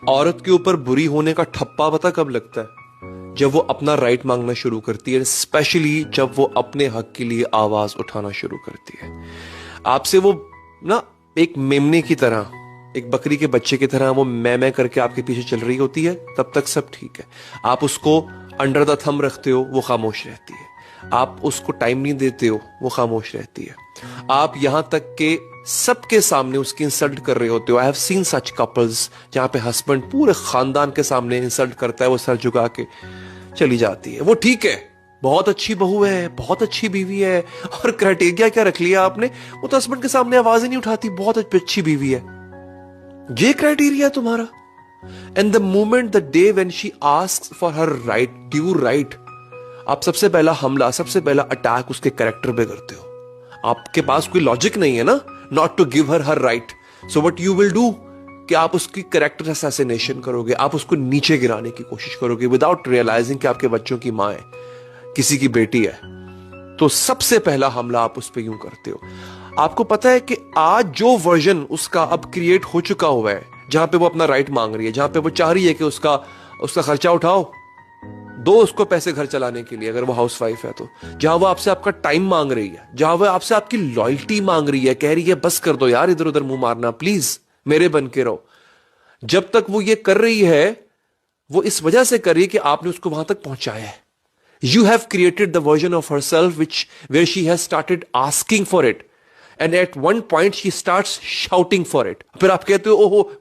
औरत के ऊपर बुरी होने का ठप्पा पता कब लगता है? जब वो अपना राइट मांगना शुरू करती है, स्पेशली जब वो अपने हक के लिए आवाज उठाना शुरू करती है। आपसे वो ना एक मेमने की तरह, एक बकरी के बच्चे की तरह वो मैं करके आपके पीछे चल रही होती है, तब तक सब ठीक है। आप उसको अंडर द थंब रखते हो, वो खामोश रहती है। आप उसको टाइम नहीं देते हो, वो खामोश रहती है। आप यहां तक के सबके सामने उसकी इंसल्ट कर रहे होते हो। I have seen such couples जहां पे हस्बैंड पूरे खानदान के सामने इंसल्ट करता है, वो सर झुका के चली जाती है। वो ठीक है, बहुत अच्छी बहू है, बहुत अच्छी बीवी है, और क्राइटेरिया क्या रख लिया आपने? वो तो हस्बैंड के सामने आवाज ही नहीं उठाती, बहुत अच्छी बीवी है। ये क्राइटेरिया तुम्हारा? And the moment the day when she asks for her right, due right, आप सबसे पहला हमला, सबसे पहला अटैक उसके कैरेक्टर पे करते हो। आपके पास कोई लॉजिक नहीं है ना, not to give her right. So what you will do कि आप उसकी कैरेक्टर असैसिनेशन करोगे, आप उसको नीचे गिराने की कोशिश करोगे विदाउट रियलाइजिंग कि आपके बच्चों की मां है, किसी की बेटी है। तो सबसे पहला हमला आप उस पर यूं करते हो। आपको पता है कि आज जो वर्जन उसका अब क्रिएट हो चुका हुआ है, जहां पे वो अपना राइट मांग रही है, जहां पे वो चाह रही है कि उसका खर्चा उठाओ, दो उसको पैसे घर चलाने के लिए, अगर वो हाउसवाइफ है तो, जहां वो आपसे आपका टाइम मांग रही है, जहां वो आपसे आपकी लॉयल्टी मांग रही है, कह रही है बस कर दो यार, इधर उधर मुंह मारना, प्लीज मेरे बन के रहो। जब तक वो ये कर रही है, वो इस वजह से कर रही है कि आपने उसको वहां तक पहुंचाया है। You have created the version of herself where she has started asking for it, and at one point she starts shouting for it. फिर आप कहते हो ओहो